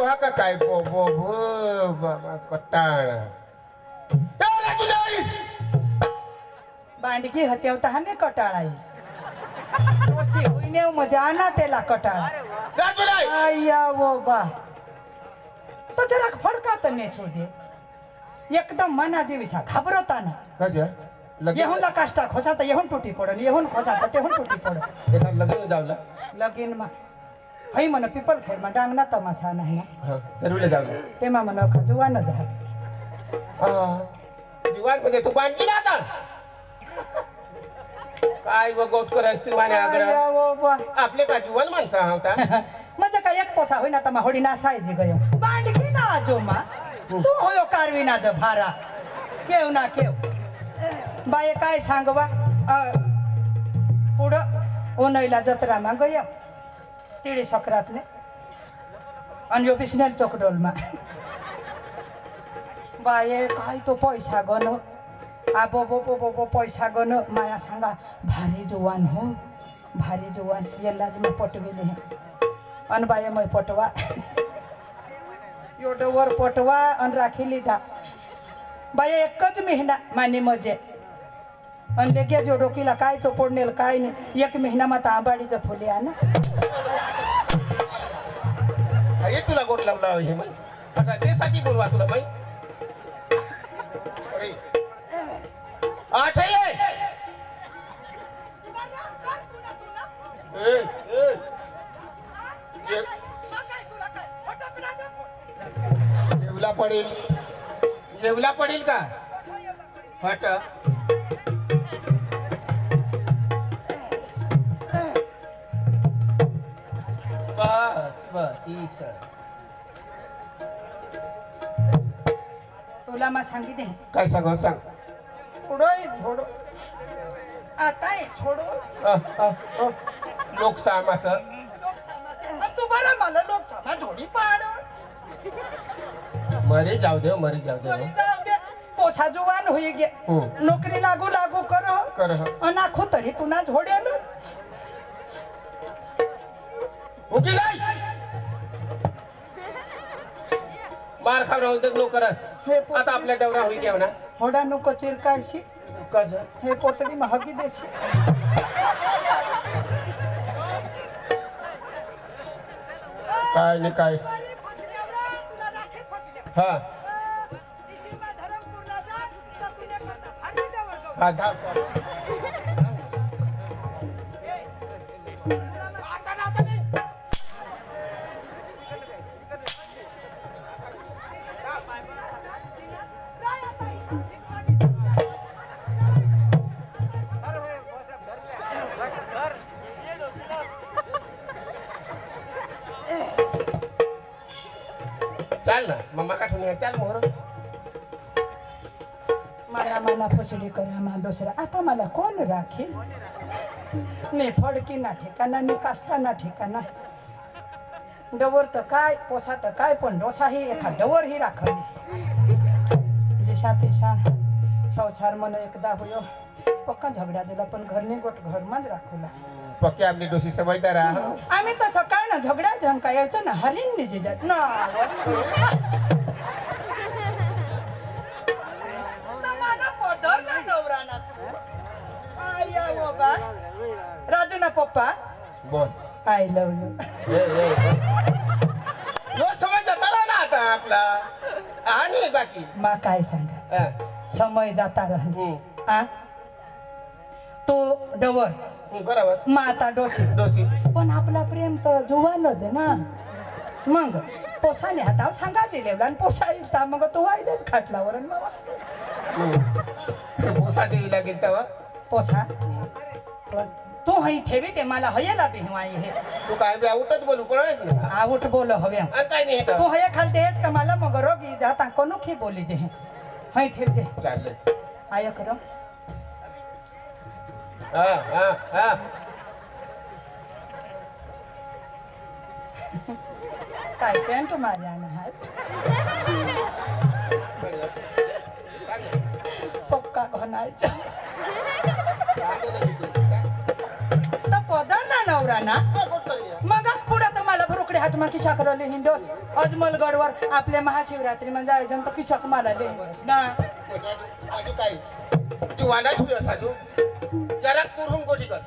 पोहा का काय बो बो बो बाबा कटाळ बांडगी हत्यावता हा ने कटाळाई ओसी होईने मजा ना तेला कटाळा आया वो बा तो जरा फडका तने शोधे एकदम मना जीविसा घाबरता ना कजा येहून ला काष्टा खोसा तर येहून टूटी पडन येहून खोसा तर तेहून टूटी पडन एका लग्न जावला लगीन मा हई मन पीपल खेळ मा डांगना तमाशा नाही हा दरुले जावला तेमा मन खजुवान जा जीवान मध्ये तू बांधली ना आता काय व गोटकर असते माने आया वो बा आपले का जीवन माणसा होता मजा काय एक पोसा होईना तमा होडी ना सायजी गयो बांडगी ना आजो मा तू होयो कारवी ना ज भारा केव ना केव बाये काय सांगवा पुढं ओनईला जत्रामा गयो तिळी सक्रातने आणि यो बिस्नेल चोकडोलमा बाये काय तो पैसा गन आबो बो बो बो पैसा गन माया सांगा भारी जुवान हो भारी जुवान येलाज म पटविले अन बाये मै पटवा यो डवर पटवा अन राखी लीधा बाये एकच महिना माने मजे अन लेग्या जो डोकीला काय चोपडनेल काय नाही एक महिना मा आंबाडीचं फुले ना हे तुला गोट लावला हे मग आता त्यासाठी बोलवा तुला बाई अरे आठ ये येवला पडेल का फट बस बस तुला मा सांगितले काय सांग सांग पुढोय थोडो आता छोडो लोक सामास तू बरं मला लोक सामा जोडी पाड मरे जाऊ दे मरे जाऊ दे पोसा जुवान होई गे नोकरी लागू लागू करो कर अनाखो तरी तुना झोडेल उगी नाही मार खाव राहून तर नोकरस आता आपल्या डवरा होई घ्या ना होडा नको चिरकायशी कज हे पोतडी महागी देशी काय नाही काय हा हा चाल ना मम्मा का ठेवून चाल मोहर मला मना फसडी करा मा दुसरा आता मला कोण राखील ने फडकी ना ठिकाणा ने काष्टा ना ठिकाणा डवर तर काय पोसा तर काय पण डोसा ही एका डवर ही राखली जशा तेशा संसार मन एकदा होयो पक्का झगडा दिला पण घरने गोट घर मध्ये राखला पक्की आपली डोशी समजदार आम्ही तर सकाळ ना झगडा जण काय यायचं ना हरिण निजे जात ना राजू ना पप्पा बोल आय लव यू समज जाता ना आता आपला आणि बाकी मा काय सांगा समय जाता राह तो डवर बरोबर माता डोशी डोशी पण आपला प्रेम तर जुवानच ना मग पोसाने हातावर सांगा दिले आणि पोसा येता मग तो वाईलच खाटलावर पोसा देवी लागेल तेव्हा पोसा तू हई ठेवी ते मला हयला बिहवाई हे तू काय बी आउटच बोलू कोणाच ना आउट बोल हवे काय नाही तू हय खाल देस का मला मग रोगी जाता कोनु खी बोली दे हई ठेव दे चालले आय करो हा काय सेंट मार्याना है पक्का घनायचा तर पदर ना नवरा ना मग पुढे तर मला भरुकडे हात मा किशा करले हिंडोस अजमलगडवर आपल्या महाशिवरात्री म्हणजे आयोजन तर किशक माराले ना अजू काय तू वानाची असाजू जरा तुरून गोठी कर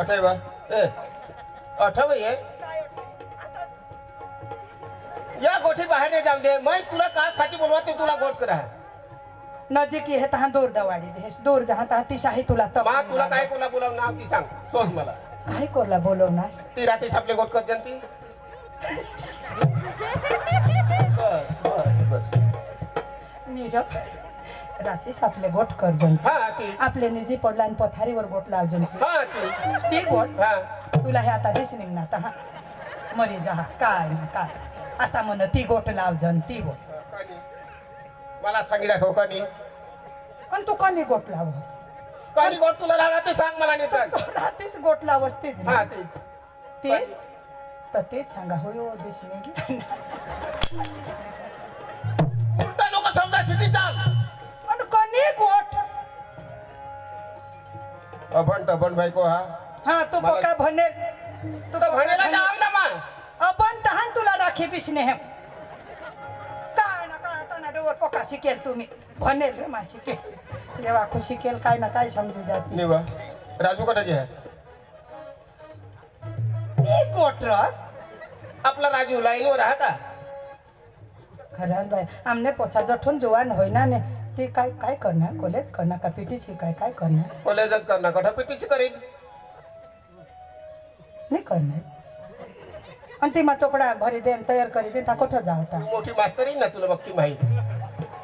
अठवा ए अठवा ये या गोठी बाहेर नाही जाऊ दे मैं तुला कासाठी बोलवाते तुला गोठ करा नजीक हे तहा दूर दवाडी देस दूर जहा तहा ती शाही तुला तप मा तुला काय कोला बोलाव नाव ती सांग सोड मला काय कोला बोलवणार ती रात्री आपले गोठ कर जनती बस नीरव रात्रीच आपले गोठ कर जंती हा ती आपले निजी पडला आणि पथारीवर गोठ लाव जंती हा ती गोठ हा तुला हे आता दिस निघणार तहा मरी जहाज काय ना काय आता म्हण ती गोठ लाव जन ती गोठ मला सांगी दाखव कानी पण तू कोणी गोठ लावस कानी गोठ तुला लावला ते सांग मला नाही तर रात्रीच गोठ लावस तीच ना. हा ते ते तर तेच सांगा होय दिस निघली उलटा लोक समजा सिटी चाल पण कोणी गोठ अभण बायको हा हा तू मला- का भनेल तू तर भनेला जाव ना मग आपण तहान तुला राखी पिसणे हे काय ना काय आता ना डोवर पोका शिकेल तुम्ही भनेल रे मा शिकेल जेव्हा खुशी शिकेल काय ना काय समजी जाते निवा राजू का आहे ती गोठ र आपला राजू लाईनवर आहे का खरं बाय आमने पोछा जठून जुवान होईना ने ती काय काय करणार कॉलेज करणार का पीटीसी काय काय करणार कॉलेजच करणार कठा पिटीची करेल नाही करणार आणि ती मा चोपडा भरी देन तयार करी देन ता कुठं जावता तू मोठी मास्तर येईल ना तुला बघती माहिती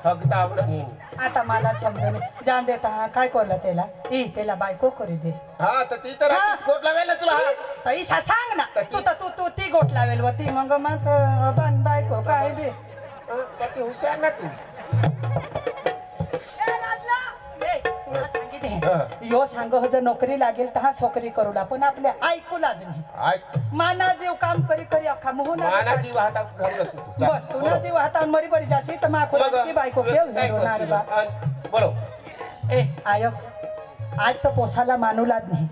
हकता आवडत नाही आता मला समजून जाऊन देता हा काय करलं त्याला त्याला बायको करी दे हा तर ती तर हा. गोट लावेल ना तुला हा. तर इसा सांग ना कधी? तू तर तू ती गोट लावेल व ती मग मग बन बायको काय बी हा, बाकी हुशार ना तू हा. यो सांग हो जर नोकरी लागेल तर हा सोकरी करूला पण आपल्या ऐकू लाज नाही ऐक माना जीव काम करी करी अख्खा मोहन माना ती वाहता घालूनच तू. जा. बस तू ना जीव हाता मरी बरी जाशी तर मा मग ती बायको घेऊन काय होणार करशील? बा आणि बोलो ए आयक आज तर पोसाला मानूलाच नाही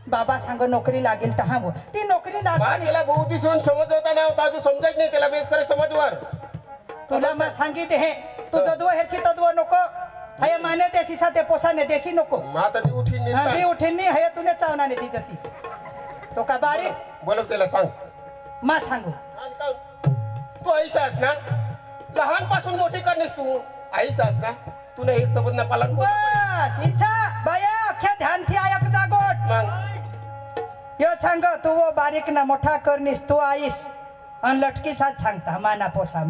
बाबा सांग नोकरी लागेल तर हा ती नोकरी मा लागली तिला बहुत दिसून समज होता ना होता तू समजायच नाही त्याला बेस करे समजवर तुला मग सांगित हे तू जदव हेची तदव नको हय माने देशी साथे पोसाने देशी नको मा तर ती उठी हा, ती निघता उठेनी हय तुने चावनाने ती जती तो का बारीक बोलो त्याला सांग मा सांगू आणि काय? तू आईसास ना लहानपासून मोठी करणेस तू आईसास ना तुला हे सबूत ना पालन बस इसा बाया अख्या ध्यान थी आयक जागोट मग यो सांग तू वो बारीक ना मोठा करनीस तू आईस अन लटकी साथ सांगता माना पोसा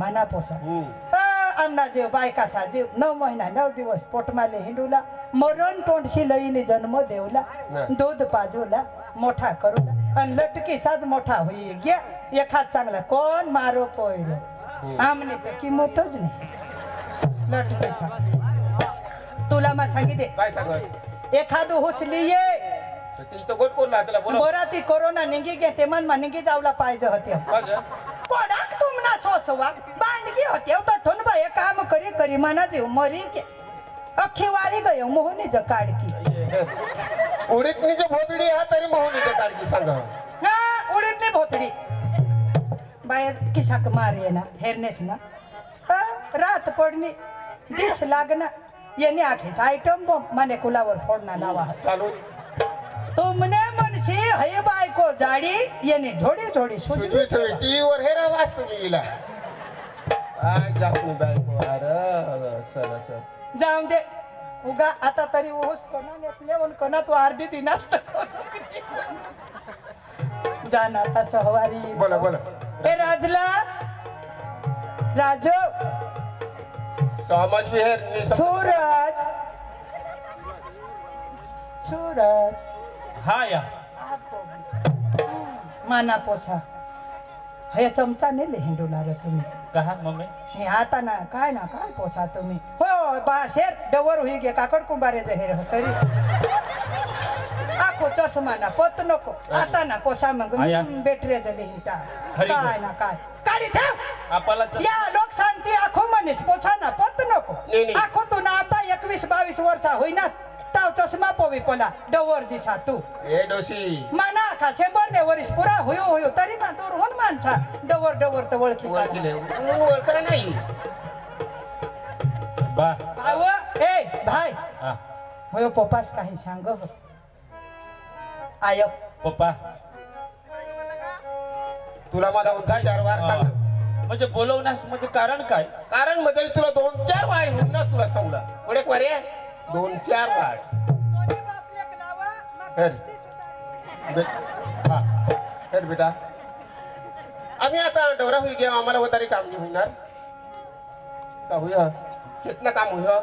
आमना जीव बायकाचा जीव 9 महिना 9 दिवस पोटमाले हिंडूला मरण तोंडशी लईने जन्म देवला नाही. दूध पाजूला मोठा करूला आणि लटकी साथ मोठा होई गे एखाद चांगला कोण मारो पोयलो आमने तर किंमतच नाही लटकी साथ तुला मा सांगितले काय सांग एखाद हुसली ये ती तो गोट कोरला त्याला बोलो बोरा ती कोरोना निघी गे ते मन निघी जावला पाहिजे होते माझं कोडाक तुमना सोसवा बांडगी होते तर ठोन बाय काम करी करी मना जीव मरी के अख्खी वारी गयो मोहनी ज काडकी उडीत निजे भोतडी हा तरी मोहनी ज काढकी सांग ना उडीत नाही भोतडी बाय किसाक मारे ना हेरनेच ना रात पडनी दिस लागना येणे आखेस आयटम बॉम्ब माने कुलावर फोडना लावा चालू तुमने मनशी हय बायको जाडी येणे झोडी झोडी सुजवी सुजवी ठेवी टीव्ही वर हे राव वाचतो मी हिला आज जात नाही बायको अरे सर जाऊन दे उगा आता तरी ऊस कोणा नेसलेवन कोणा तू आरडी दिनास्त जाण आता सहवारी बोला बोला ए राजला राजो समज भी है सूरज सूरज हा या माना पोसा हे चमचा नेले हिंडूला रे तुम्ही कहा मम्मी हे आता ना काय पोसा तुम्ही हो बा शेर डवर होई गे काकड कुंभारे जहेर हो तरी आखो चष्मा ना पत नको आता ना पोसा मग आया. बेटरे जले हिटा खरी काय ना काय काढी ठेव आपला या लोक शांती आखो मनीस पोसा ना पत नको नाही, नाही. आखो तू ना आता 21-22 वर्षा होईना ताव चष्मा पोवी पोला डवर दिसा तू ए डोशी माना खासे बरने वरिस पुरा होयो होयो तरी मा दूर होन माणसा डवर डवर तर ओळखी ओळखीले ओळखला नाही बा भाऊ ए भाई हा होयो पप्पास काही सांग ग आय पप्पा तुला मला 2-4 वार सांग म्हणजे बोलवण्यास म्हणजे कारण काय कारण म्हणजे तुला 2-4 वार होऊन ना तुला सांगला पुढे वारे 2-4 वार हा तर बेटा आम्ही आता डवरा होई गया आम्हाला वतारी काम नाही होणार का होय कितना काम होय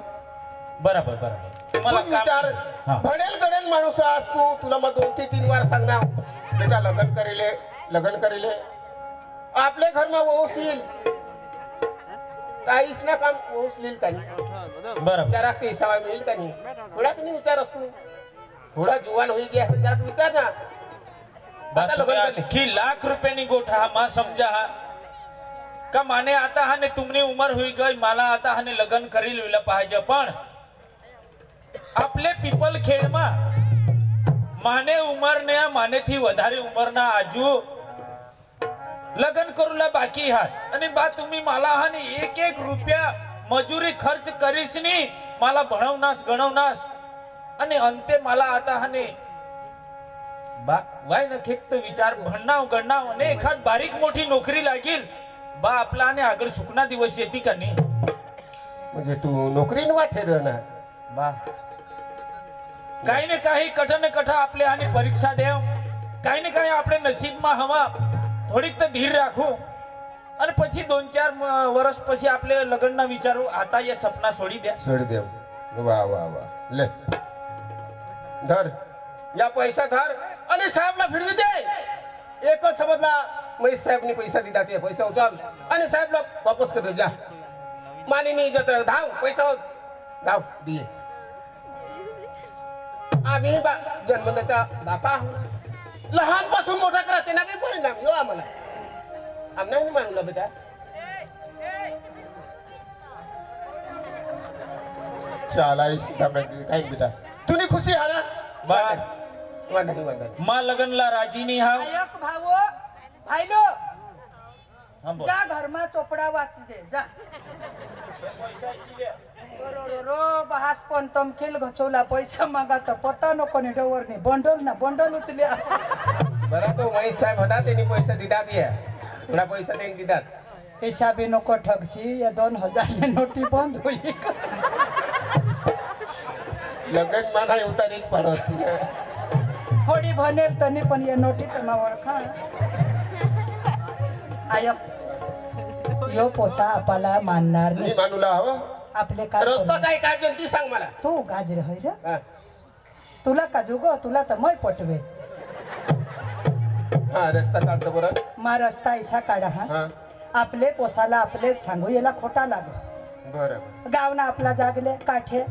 बरोबर बरोबर तुम्हाला तू विचार हा. भडेल गडेल माणूस असतो तुला मग 2 ते 3 वार सांगणार बेटा लग्न करेले आपले घर में वोसील काहीच ना काम वोसलील का नाही बरोबर विचारा ते सवाय मिळेल का नाही थोडा की नाही विचार असतो थोडा जुवान होई गया है त्यात विचार ना बा आता तुम्ही लग्न करले. अख्खी लाख रुपयानी गोठा हा मा समजा हा का माने आता हाने तुमनी उमर हुई गई मला आता हाने लग्न करी लिहिलं पाहिजे पण आपले पीपल खेळमा माने उमरने माने थी વધારે उमरना आजू लग्न करूला बाकी हात आणि बा तुम्ही मला हाने 1-1 रुपया मजुरी खर्च करीसनी मला भणवनास गणवनास आणि अंते मला आता हाने बा वाय न खेक्त विचार भणनाव गणनाव आणि एखाद बारीक मोठी नोकरी लागेल बा आपला आणि आगर सुकना दिवस येते का नाही म्हणजे तू नोकरीन वाटे राहणार बा काही ना काही कठन कठ आपले आणि परीक्षा देव काही ना काही आपले नसीब માં हवा થોડીક તો ધીર રાખો અને પછી 2-4 વર્ષ પછી આપણે લગ્નના વિચારો આતા એ સપના છોડી દે सोड दे वाह वाह वाह ले धर या पैसा धर आणि साहेबला फिरवी दे एकच समजला महेश साहेबने पैसा दिला ते पैसा उचल आणि साहेबला वापस कर दे जा मानिनी इज्जत राख धाव पैसा धाव दिए आम्ही जन्मदाता बापा लहानपासून मोठा करा त्यांना बी परिणाम यो आम्हाला आम्ही नाही मानला बेटा चालायस काही बेटा तुनी खुशी हाला बा वांधा मा लग्नला राजी नाही हा आयक भाऊ भाईलो हा बोल. जा घरमा चोपडा वाचजे जा रो बहास पण तमखेल घचवला पैसा मागा तर पता नको नि डवरनी बंडल उचल्या बरा तो महेश साहेब होता त्यांनी पैसा दिदात या थोडा पैसा त्यांनी दिदात हिसाबी नको ठगशी या 2000 नोटी बंद होई लग्न माना उतारीच पडत थोडी भनेल तनी पण या नोटी तर ओळखा आयक यो पोसा आपला मानणार मी नाही मानूला हवं आपले काय रस्ता काय काढजन ती सांग मला तू गाजर होय रे हा तुला का जुगो तुला तर मै पटवे हा रस्ता काढतो बरं मा रस्ता ऐसा काढा हा हा आपले पोसाला आपलेच सांगू याला खोटा लाग बरं गावना आपला जागले काठे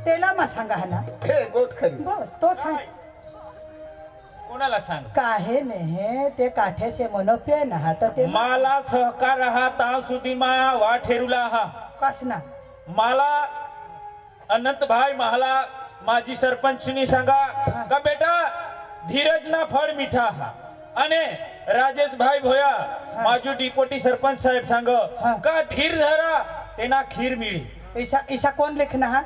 तेला मा सांगा हा ना हे गोट खरी बस तो सांग कोणाला सांग काहे ने ते काठे से मनोप्य ना तर ते मला सहकार हा ता सुधी मा वा ठेरुला हा कसना मला अनंत भाई मला माझी सरपंचनी सांगा का बेटा धीरज ना फळ मिठा हा आणि राजेश भाई भोया माझू डिपोटी सरपंच साहेब सांग का धीर धरा तेना खीर मिळी ऐसा कोण लिखना हा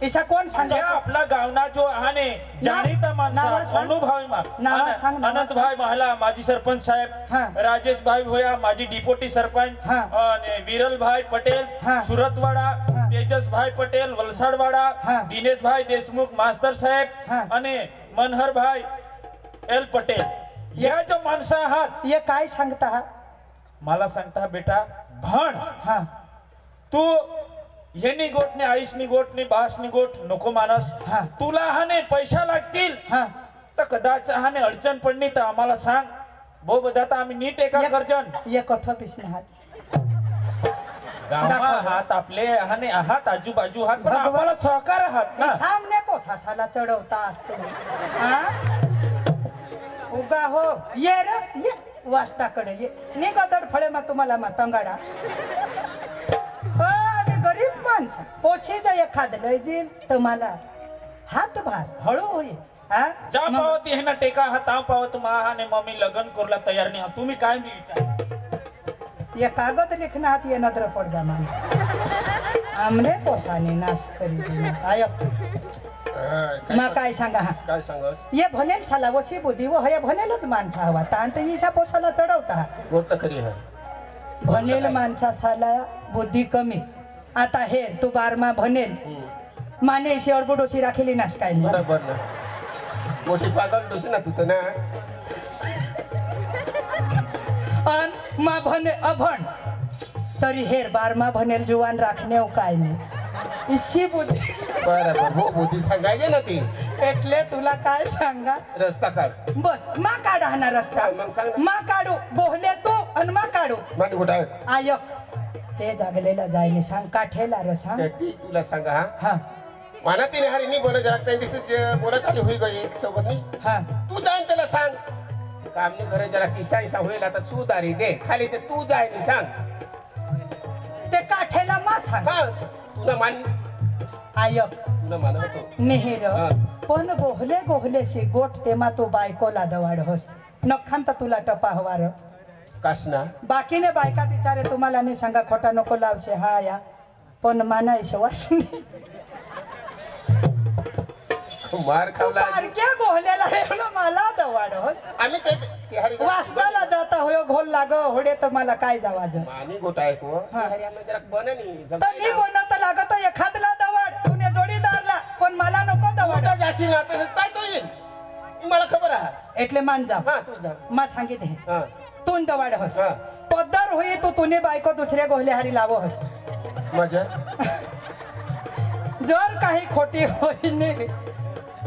ऐसा कोण जे सांगा आपला गावना जो आहाने जाणीता नावा माणसा सांग. अनुभवी मा नावा सांग, नावा अनंत सांग. भाई मला माझी सरपंच हा. साहेब राजेश भाई भोया माझी डिपोटी सरपंच हा. आणि विरल भाई पटेल हा. सुरतवाडा हा. तेजस भाई पटेल वलसाडवाडा हा. दिनेश भाई देशमुख मास्तर हा. साहेब आणि मनहर भाई एल पटेल या जो माणसं आहात ये काय सांगता हा मला सांगता बेटा भण हा तू येनी गोठने आईसनी गोठने बासनी गोठ नको मानस हा. तुला हाने पैसा लागतील हा तर कदाच हाने अडचण पडली तर आम्हाला सांग भो बदाता आम्ही नीट एका करजन ये कठ पिसना हात गावा हात आपले हाने आहात आजूबाजू हात पण भगवान. आम्हाला सहकार आहात ना सामने पोसासाला चढवता असतो हा उगा हो ये रे ये वास्ताकडे ये निगदड फळे मा तुम्हाला मा तंगाडा आम्ही गरीब माणसं पोशी जा एखाद लय जील तुम्हाला हातभार हळू होईल हा जा मग पावती हे ना टेका हा ताव पावत मा आणि मम्मी लग्न करला तयार नाही तुम्ही काय मी विचार ये कागद लिखना हाथ ये नजर पड़ जा मान हमने पोसाने नाश करी दिला आय मा काय सांगा हा काय सांगत ये भनेल साला वशी बुद्धी वो हे भनेलच माणसा हवा ताण तर ईशा पोसाला चढवता गोष्ट खरी आहे भनेल माणसा साला बुद्धी कमी आता हे तू बारमा भनेल माने शेवड बुडोशी राखीली नास काय नाही बरोबर ना मोठी पागल डोसी ना तू तर ना अन मा भने अभण तरी हेर बारमा भनेल जुवान राखणे काय नाही इशी बुद्धी बरोबर हो बुद्धी सांगायचे ना ती એટલે तुला काय सांगा रस्ता काढ बस मा काढा हा रस्ता मग सांग ना. मा काढू बोहले तू अन मा काढू माने कुठं आहे आय ते जागलेला जायने सांग काठेला र सांग ती तुला सांगा हा हा मला तिने हरी नाही बोला जरा त्यांनी बोला चालू होई गई एक सोबत नाही हा तू जाईन त्याला सांग कामनी घरे जरा किस्सा ऐसा होईल आता सुधारी दे खाली ते तू जाय नाही सांग ते काठेला मा सांग हा तुला मान आय तुला मान होतो नेहेर हा. पण गोहले गोहले से गोठ तेमा तो बायकोला दवाड होस नखान तर तुला टपा हवार कासना बाकीने बायका बिचारे तुम्हाला नाही सांगा खोटा नको लावशे हा या पण माना विश्वास नाही मार खावला सारख्या गोहल्याला एवढं मला दवाड होस आम्ही ते हरी वाचताला जाता होय घोल लाग होडे तर मला काय जावाज मानी गोटा आहे को हा. हरियाणा जरा बन नाही तर मी बनत लागत एखादला दवाड तुने जोडीदारला पण मला नको दवाड मोठा जाशी ना तर काय तो येईल मला खबर आहे એટલે मान जा हा तू जा मा सांगित हे हा तून दवाड होस हा पद्दर होई तू तुने बायको दुसऱ्या गोहले हारी लावो होस मजा जर काही खोटी होईने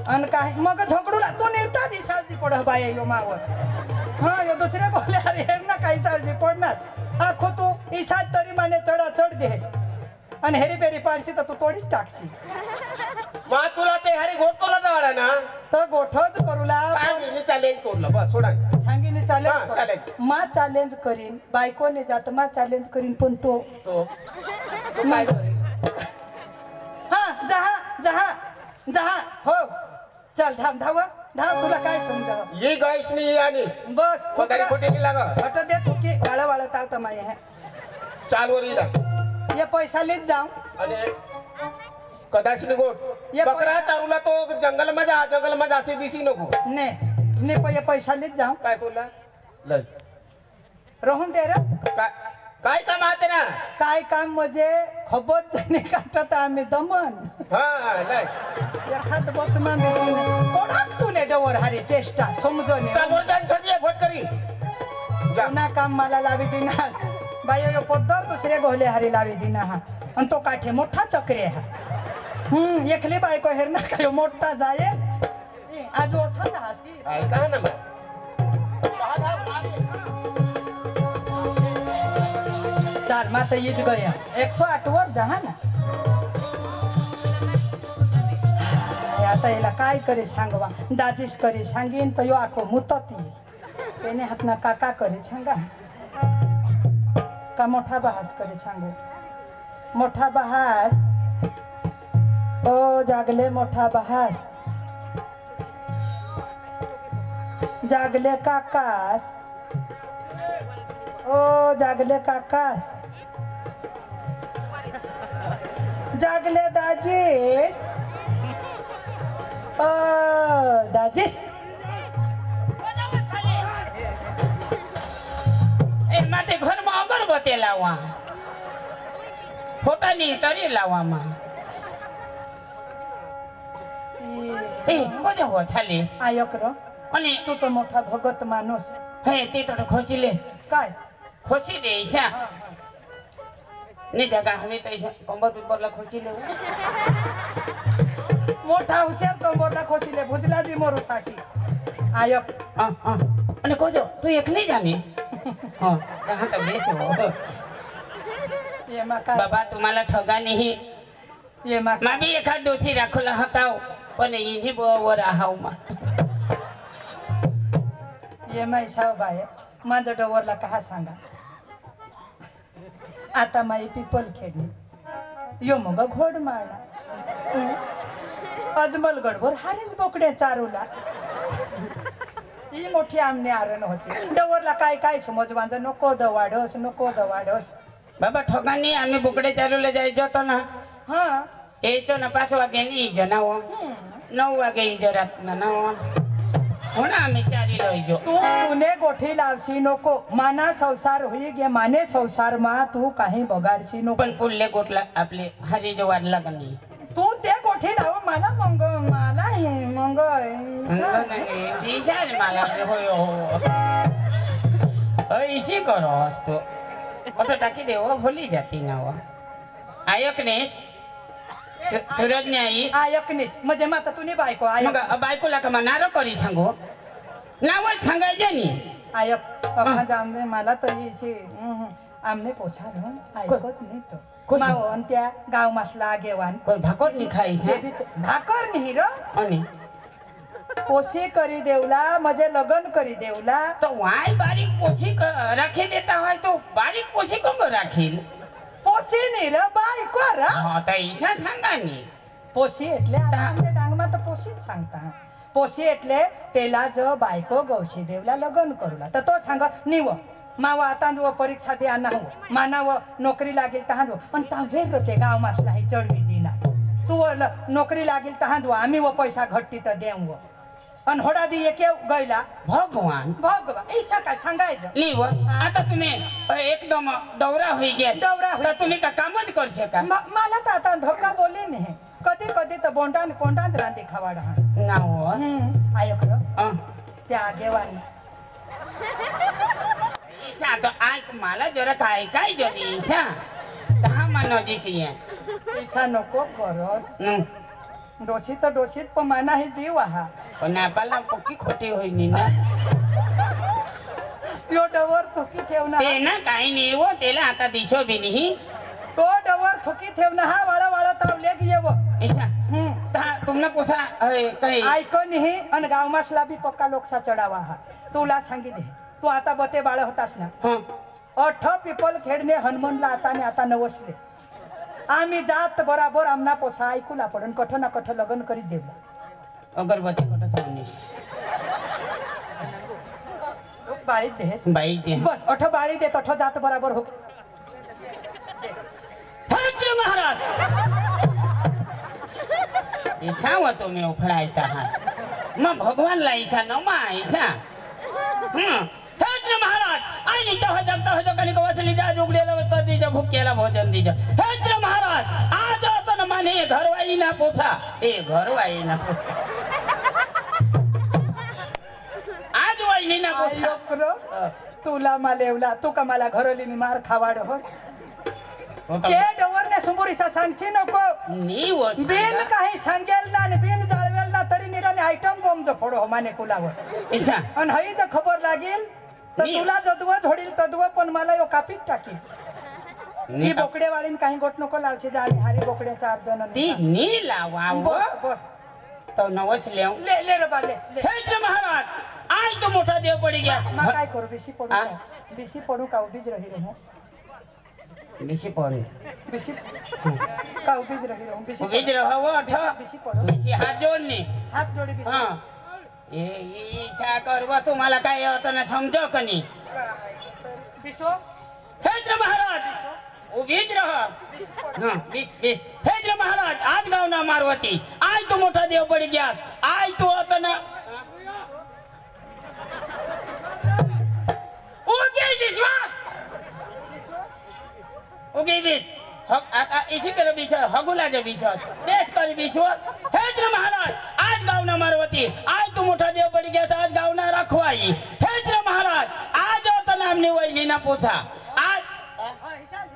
अन काही मग झगडूला तू निर्ता दिसाची पड बाय यो मावर हा यो दुसऱ्या गोहले हारी हेर ना काही सारजी पडणार आखो तू इसाज तरी माने चढा चढ देस आणि हेरी बेरी पाडशी तर तू तोडीच टाकशी मा तुला ते हरी घोटतोला दवाडा ना तर गोठच करूला सांगितलं चॅलेंज कोरलं बस सोडा सांगितले हा, चालेल चालेल. मा चॅलेंज करीन बायकोने जात मा चॅलेंज करीन पण तो तो तू काय करे हा जहा जहा जहा हो चल धाव धाव धाव तुला काय समजाव ये गायस नाही आणि बस पगारी खोटी नाही लागा हट दे तू की वाळा वाळा तावत माय है चाल वर इला ये पैसा लेत जाऊ आणि कदाचित गोट ये बकरा पैसा- तारुला तो जंगल मध्ये असे बिसी नको ने ने ये पैसा लेत जाऊ काय बोलला लय राहून दे रे काय काम आहे ना काय काम म्हणजे खबत जणे काटत आम्ही दमन हा लय एखाद बस मा बेसी कोणाक तू ने डवर हारी चेष्टा समजून चाल वर जाऊन सगळी भट करी जा पुन्हा काम मला लावी दिनास बाई यो पद्धर दुसरे गोहले हारी लावी दिना हा आणि तो काठे मोठा चक्रे हा एकली बायको हेर ना काय मोठा जाये आज ओठा ना हासी ऐका ना मग चाल माता ईद गया 108 वर जा ना आता याला काय करे सांगवा दाजीस करे सांगीन तर यो आखो मुतती त्याने हातना काका करे सांगा का मोठा बहास करे सांगू मोठा बहास ओ जागले मोठा बहास जागले काकास ओ जागले काकास जागले दाजीस ओ दाजीस એ માટે ઘરમાં અગરબત્તી લાવવા ફોટાની તરી લાવવામાં એ કોને હો ચાલીસ आयो करो અને तू तो मोठा भगत माणूस હે તે તો ખોચી ले काय ખોચી દે ઈશા ને જગા હવે તો ઈશા કંબર પીપરલા ખોચી લેવું मोठा हुशार कंबोरला खोशीले भुजलाजी मोरू साठी आयो અને કોજો તું એકલી જામીશ હા હા તો બેસો ये मा काय બાબા तुम्हाला ठगा नाही ये मा માં બી એખાદ ડોસી રાખોલા હતાવ પણ એની બહુ રાહાવમાં ये मा इसाव बाय माझं डवरला कहा सांगा आता माई पिपल खेडली यो मग घोड मारला अजमल गडवर हारीच बोकडे चारूला ही मोठी आमने आरण होती डवरला काय काय समज माझं नको दवाडस नको दवाडस बाबा ठोकांनी आम्ही बोकडे चालूला जायचो होतो ना हा यायचो ना 5 वागे इजो ना 9 वागे इजो रातना ना हो ना आम्ही चारी जायचो तू तुने गोठी लावशी नको माना संसार होई गे माने संसार मा तू काही बगाडशी नको पण पुढले गोटला आपले हरी जो वाढला का नाही तू ते गोठी लाव मला मंग मला हे मंग मला हो इशी करो असतो ऑटो टाकी देव भोली जाती ना वो आयकनेस सूरज ने आई आयकनीस म्हणजे माता तुने बायको मग आयक बायकोला का नारो करी सांगो नावच सांगायचे नी आयक आमने मला तरी आमने पोसा ऐकत नाही तो मावण त्या गाव मासला गेवान कोण भाकर नाही खायचे भाकर नाही र आणि पोसी करी देवला म्हणजे लगन करी देवला तो वाय बारीक पोशी राखी देता હોય तो बारीक पोशी कोण राखील पोसी नाही र बायको र हा तर ईशा सांगा नी पोसी એટલે આમને ડાંગમાં તો પોસી જ सांगता पोसी એટલે પેલા જો બાયકો ગૌશી દેવલા લગન કરુલા તો सांग નીવ मावा आता परीक्षा द्या ना हो मानाव नोकरी लागेल तहां पण तांभेर रचे गाव मासला ही चढवी दिना तू नोकरी लागेल तहां आम्ही व पैसा घट्टी तर देऊ अन होडा दी एक गईला भगवान ऐसा काय सांगायचं नीव आता तुम्ही एकदम दौरा होई गे दौरा होई तर तुम्ही का कामच कर शका मला तर आता धोका बोले नाही कधी कधी तर बोंडान कोंडान रांदी खवाडा ना हो आयक र त्या आगेवानी ईशा तो ऐक मला जरा काय काय जरी ईशा दहा मानवजी की ऐसा नको करस डोशी तर डोशीत पण माना हे जीव आहा पण आपल्याला पक्की खोटी होई नी ना यो डवर थुकी ठेवना ते ना काही नाही वो त्याला आता दिसो बी नाही तो डवर थुकी ठेवना हा वाळा वाळा तावले की येव ईशा ता तुमना पोसा काही ऐको नाही अन गाव मासला बी पक्का लोकसा चढावा हा तुला सांगी दे तू आता बते बाळ होतास ना अठ पिपल खेडने हनुमानला आता ने आता नवसले आम्ही जात बराबर आमना पोसा ऐकूला पडन कठ ना कठ लगन करीत देऊ अगरबत्ती कट थावनी बाळी देस बाई दे बस अठ बाळी दे तठ जात बराबर हो हरे महाराज ईशा वो तुम्ही उफळायचा हा मग भगवान ला ईशा न मा ईशा हेच महाराज आणि तो जगता कणी वसली जा उघडेला तो दीजा भुकेला भोजन दीजा हेच महाराज आज आपण माने घरवाई ना पोसा ए घरवाई ना पोसा आज वाई ना पोसा तुला मालेवला तू का मला घरोलीनी मार खावाड होस ते डवरने सुंबुरीसा सांगशी नको नी वो बिन काही सांगेल ना बिन जाळवेल ना तरी निराने आयटम बॉम्ब जो फोडो माने कुलावर ईशा अन हई जर खबर लागेल तर तुला जदव झोडील तदव पण मला यो कापीत टाकील ही बोकडे वाळीन काही गोट नको लावशी जा आम्ही हारी बोकडे 4 जण ती नी लावा बस बस तो नवस लेव ले ले रे बाले हेच महाराज आज तो मोठा देव पडी गया मा काय करू बेसी पडू का उभीच रही रहू बेसी पडू बेसी का उभीच रही रहू उभीच रहो वो अठ बेसी पडू बेसी हात जोडनी हात जोडी बेसी हां ए ईशा करवा तुम्हाला काय होतं ना समजो कनी बिसो हेच महाराज उभीच रह हां बीस हेच महाराज आज गाव ना मारवती आज तो मोठा देव पडी गया आज तो होतं ना ओके विश्वा ओके बीस आता इसी तरह बीस हगुला जो बीस बेस कर बीस हेच महाराज आज गावना मारवती आज तू मोठा देव पडी गया आज गावना रखवाई हेच महाराज आज होता नामने वैली ना पोसा आज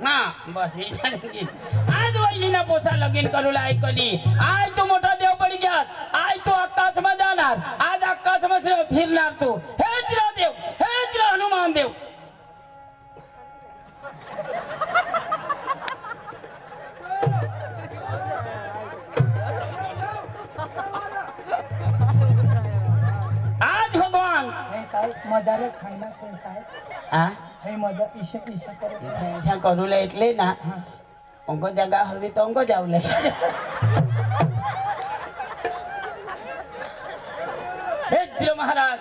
ना बस आज वैली ना पोसा लगीन करूला ऐकली आज तू मोठा देव पडी गया आज तू आकाश में जाणार आज आकाश में फिरणार तू हेच देव हेच हनुमान देव आज भगवान काय मजाले सांगना से काय आ हे मजा ईशा करे ईशा करूला એટલે ના અંગો જગા હવે તો અંગો જાવલે श्री महाराज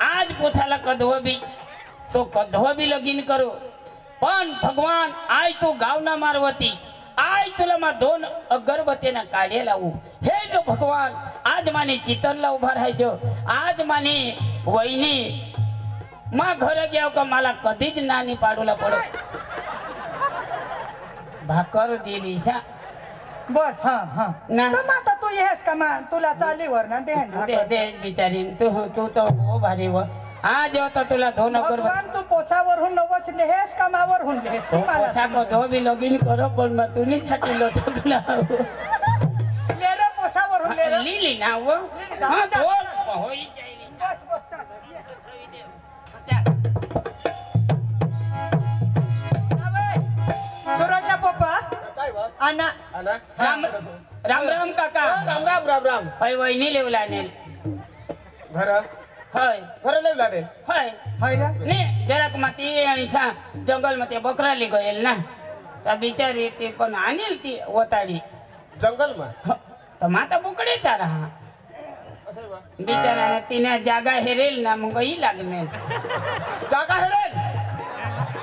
आज पोछाला कधव बी तो कधव बी लगीन करो पण भगवान आज तू गावना मारवती आज तुला मा 2 अगरबत्तीना काढे लावू हे जो भगवान आज माने चितनला उभा राहायचो आज माने वहिनी मा घर गेव का मला कधीच नानी पाडूला पडत भाकर दिली शा बस हा हा ना. तर मग आता तू येस का मा तुला चालीवर ना दे दे दे बिचारी तू तो हो भारी व आज होता तुला 2 अगरबत्ती भगवान तू पोसावरून नवस लेहेस का मावरून लेहेस तू मला पोसा को दो भी लगीन करो पण मग तुम्ही साठी लोटकला ले रे पोसावरून ले रे लिली ना वो लिली ना. हां चल, बोल चल. होई जाईल बस बस चल ये. सुरजच्या पप्पा काय बा आणा आना राम राम राम काका राम राम राम राम होय वहिनी लेवला नेल घर होय घर नाही लाडे होय हाय रे ने जरा माती ऐसा जंगल मध्ये बकराली गયેલ ना त्या बिचारी ती पण आणेल ती वताडी जंगल में तर माता बोकडे चारा हा असं बा बिचाराने तिने जागा हेरेल ना मग ही लागणार जागा है रे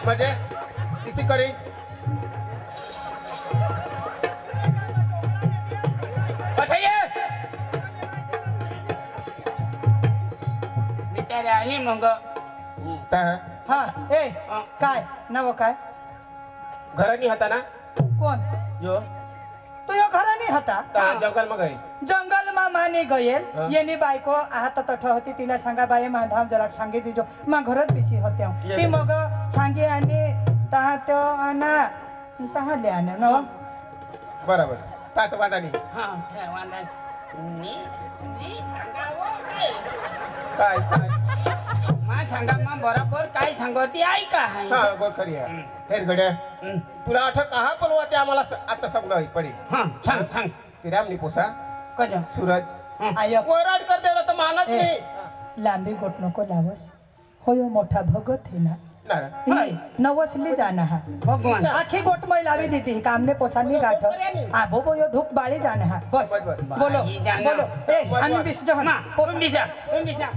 म्हणजे किसी करी बताइए बिचारे आणि मग काय हा ए काय नव काय घरानी होता ना कोण जो तू यो घरानी होता जंगल में गई जंगल मा माने गયેલ हा. येनी बायको आहात तठ होती तिला सांगा बाई माधाव जरा सांगे दिजो मा घरात बिशी होत्या ये ती गे. मग सांगे आणि तहा तो आना तहा ले आना न बरोबर तात वादानी हा ठेवांदा नी नी सांगावं काय काय काय मा सांगा मा बरोबर काय सांगती ऐका हाय हा गोल खरी आहे हेर घड्या तुला आठवत कहा पण ते आम्हाला आता समजा पडी हा सांग सांग ते रामनी पोसा कजा सूरज आय वराड कर देला तर मानत नाही लांबी गोट नको लावस होयो मोठा भगत है ना ना ही नवसली जाना हा भगवान आखी गोट मै लावी देती कामने पोसानी गाठ आबो बोयो धूप बाळी जाना हा बस समज बर बोलो बाई जाना. बोलो ए आम्ही बिस जहन मा तुम्ही बिसा